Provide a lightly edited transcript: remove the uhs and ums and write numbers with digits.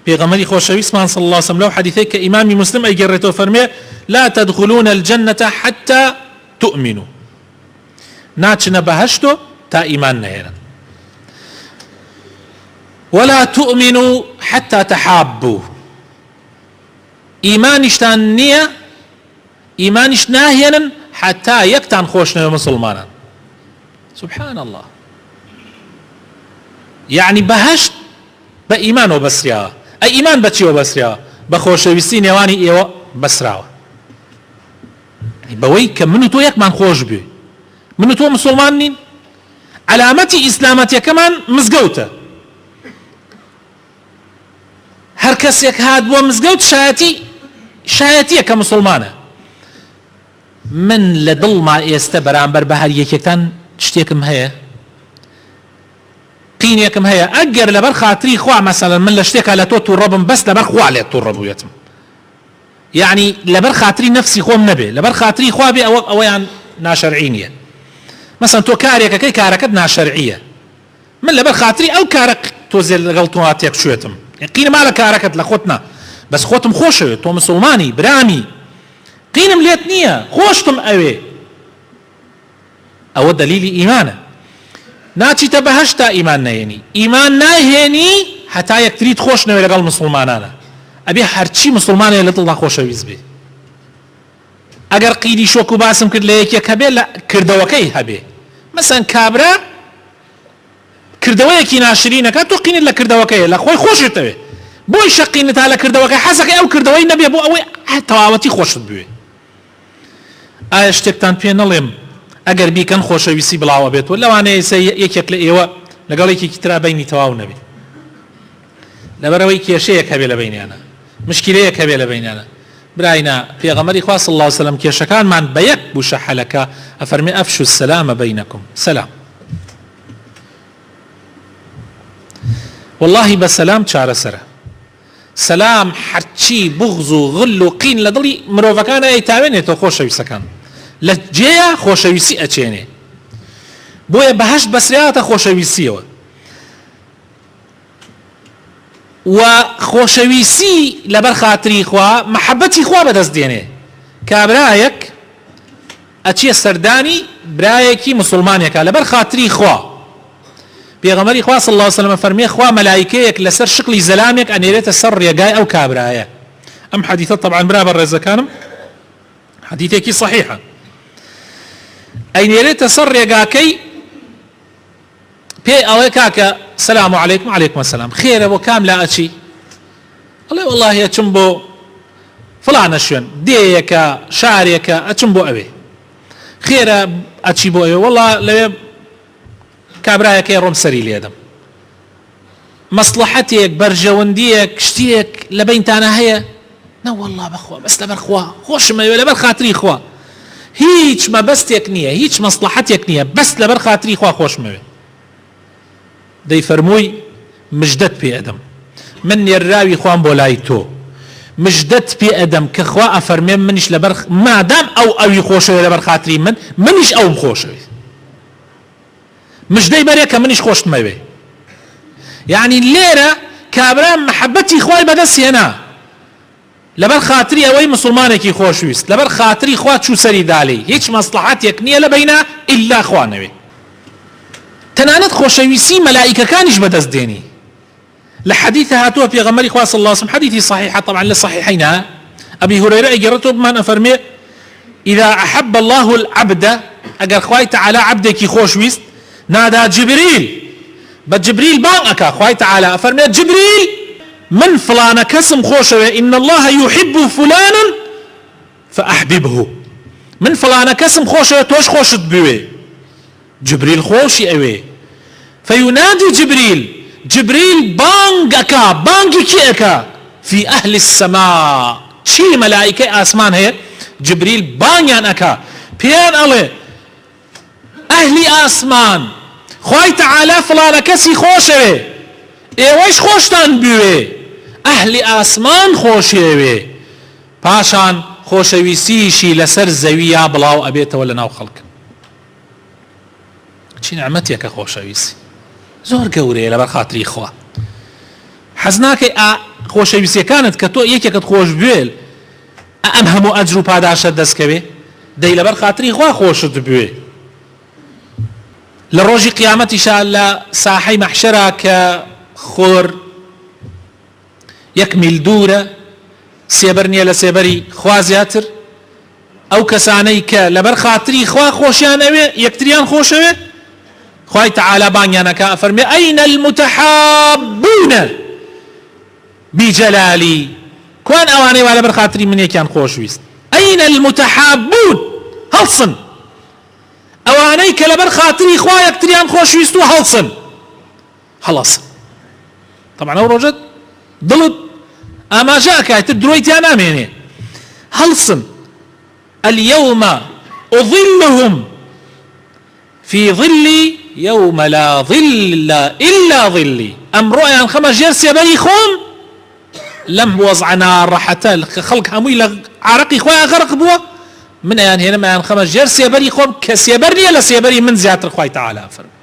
پێغەمبەری خۆشەویستمان صلی الله عليه وسلم لەو حەدیثەی کە ئیمامی مسلم ئەیگەڕێتەوە فەرمێ لا تدخلون الجنة حتى تؤمنوا، ناچنە بەهەشتۆ تا ئیمان نەهێنن، ولا تؤمنوا حتى تحابوا، ئیمانیشتان نییە، ئیمانیش ناهێنن حتى یەکتان خۆشنەوە مسلمانان. سبحان الله، يعني بەهەشت بە ئیمانەوە بەسراوە. ئەی ئیمان بەچیەوە بەسراوە؟ بە خۆشەویستی نێوانی ئێوە بەسراوە، بەوەی کە من و تۆ یەکمان خۆش بێ، من و تۆ مسلمان نین، علامەتی ئیسلامەتیەکەمان مزگەوتە، هەر کەسێک هات بۆ مزگەوت شایەتیە کە مسلمانە. من لە دڵما ئێستا بەرامبەر بە هەر یەکێکتان شتێکم هەیە، قینێکم هەیە، ئەگەر لەبەر خاتری خوا مەسەڵەن من لە شتێکە لە تۆ تووڕە بم بەس لەبەر خوا لێت تووڕە بوویەتم، یعنی لەبەر خاتری نەفسی خۆم نەبێ، لەبەر خاتری خوا بێ، ئەوەیان ناشەرعی نییە. مەسەڵەن تۆ کارێکەکەی کارەکەت ناشەرعیە، من لەبەر خاتری ئەو کارە تۆزێ لەگەڵ تۆ تێک شوێتم، قینما لە کارەکەت لە خۆتنا، بەس خۆتم خۆشەوێت، تۆ مسلمانی برامی، قینم لێت نییە، خۆشتم ئەوێ، ئەوە دلیلی ئیمانە. ناچیتە بەهەشت تا ئیمان نەهێنی، ئیمان ناهێنی هەتا یەکتریت خۆش نەوێ لەگەڵ مسلمانانە، ئەبێ هەرچی مسلمانێ لە دڵدا خۆشەویست بێ. ئەگەر قیدی شۆک و باسم کرد لە یەکێک هەبێ لە کردەوەکەی هەبێ، مەسەن کابرا کردەوەیەکی ناشرینەکە تۆ قینت لە کردەوەکەیە، لە خۆی خۆشتەوێ، بۆی شەقینت تا لە کردەوەکەی حەزەکەی ئەو کردەوەی نەبێ بۆ ئەوەی تەواوەتی خۆشت بوێ. ئایا شتێکتان پێ نەڵێم ئەگەر بیکەن خۆشەویستی بڵاوە بێتەوە، لەوانەیە یەکێک لە ئێوە لەگەڵ یەکێکی ترا بەینی تەواو نەبێ، لەبەرەوەی کێشەیەک هەبێ لە بەینیانە، مشکلەیەک هەبێ لە بەینیانە. براینا پێغەمبەری خوا صلی الله عليه وسلم کێشەکانمان بە یەک بوشە حەلەکە، ئەفەرمێ ئەفشوا السەلامە بەینەکم، سەلام. والله بە سەلام چارەسەرە. سەلام هەرچی بغز و غل و قین لە دڵی مرۆڤەکانە ئەیتاوێنێتەوە خۆشەویستەکان، لە جێیە خۆشەویستی ئەچێنێ، بۆیە بەهەشت بەسرایەتە خۆشەویستیەوە. و خۆشەویستی لەبەر خاتری خوا مەحەبەتی خوا بەدەست دێنێ. کابرایەک ئەچیە سەردانی برایەکی مسلمانێکە لەبەر خاتری خوا. پێغەمبەری خوا صلی الله عليه وسلم فەرمێ خوا مەلایکەیەک لەسەر شکلی زەلامێک ئەنێرێتە سەر ڕێگای ئەو کابرایە. ئەم حەدیثە طبعا برا بەڕێزەکانم حەدیثێکی صحیحە، ئەینێرێتە سەر ڕێگاکەی، پێی ئەوەی کاکە سەلام عەلەیکم، عەلەیکم السەلام، خێرە بۆ کام لا ئەچی؟ ئەڵێ وەڵڵاهی ئەچم بۆ فڵانە شوێن، دێیەکە شارێکە ئەچم بۆ ئەوێ. خێرە ئەچی بۆ ئەوێ؟ وەڵڵا لەوێ کابرایەکەی ڕۆم سەری لێدەم، مەسلحەتێک بەرژەوەندیەک شتێک لە بەینتانە هەیە؟ نە وەڵڵا بەخوا بەس لەبەر خوا خۆشمەوێ، لەبەر خاتری خوا، هیچ مەبەستێک نییە، هیچ مەسلحەتێک نییە، بەس لەبەر خاتری خوا خۆشمەوێ. دەی فەرمووی مژدەت پێ ئەدەم، من نێرراوی خوام بۆ لای تۆ، مژدەت پێ ئەدەم کە خوا ئەفەرمێ منیش لەبەر مادام ئەوی خۆشەوێ لەبەر خاتری منیش ئەوم خۆشەوێ، مژدەی بەرێ کە منیش خۆشتمەوێ. یعنی لێرە کابرا مەحەبەتی خوای بەدەست هێنا لەبەر خاتری ئەوەی مسلمانێکی خۆشویست، لەبەر خاتری خوا چوو سەری داڵی، هیچ مەسلحەتێک نییە لە بەینا ئیلا خوانەوێ. تەنانەت خۆشەویستی مەلائیکەکانیش بەدەست دێنی. لە حەدیثە هاتووە پێغەمبەری خوا صلی الله عليه وسلم، حەدیثی صحیحە طبعا لە صحیحەینە، ئەبی هورەیرە ئەگەڕێتەوە بمان ئەفەرمێ إذا أحب الله العبد، ئەگەر خوای تەعالا عەبدێکی خۆشویست نادا جبريل، بجبريل بان أكا خوای تعالى أفرمي جبريل من فلان كسم خوشوي إن الله يحب فلانا فأحببه، من فلان كسم خوشوي توش خوشت بوي، جبريل خوشي أوي، فينادي جبريل بانج أكا بانج كي أكا في أهل السماء، شي ملائكة آسمان هي جبريل بانيان أكا بيان الله أهل آسمان خوای تعالی فلانە کەسی خۆشەوێ، ئێوەش خۆشتان بوێ، ئەهلی ئاسمان خۆشیەوێ، پاشان خۆشەویستیشی لەسەر زەویە بڵاو ئەبێتەوە لە ناو خەڵک. چی نعمەتێکە خۆشەویستی، زۆر گەورەیە لەبەر خاتری خوا. حەز ناکەی خۆشەویستیەکانت کە تۆ یەکێکت خۆش بوێ ئەم هەموو ئەجر و پاداشە دەستکەوێ دەی لەبەر خاتری خوا خۆشت بوێ لە ڕۆژی قیامەتیشا لە ساحەی مەحشەرا کە خۆر 1 میل دوورە سێبەر نییە لە سێبەری خوا زیاتر ئەو کەسانەی کە لەبەر خاتری خوا خۆشیان ئەوێ یەکتریان خۆشەوێت خوای تەعالی بانگیانەکە ئەفەرمێ ئەین المتحابون بجلالی کوان ئەوانەی وا لەبەر خاتری من یەکیان خۆشویست ئەین المتحابون هەڵسن ئەوانەی کە لەبەر خاتری خوا یەکتریان خۆشویست و هەڵسن هەڵەسن طبعا ئەو ڕۆژەت دڵت ئاماژە ئەکاتر درۆیتیان نامێنێ هەڵسن اليوم أظلهم في ظلي يوم لا ظل إلا ظلي أمرؤيان خمس جرس يبري خوم لم وضعنا راحة خلق هموي عرقي خويا غرق بوا من أيان هنا ما خمس جرس يبري خوم كس يبرني لا سيبري من زيادة خوي تعالى فرم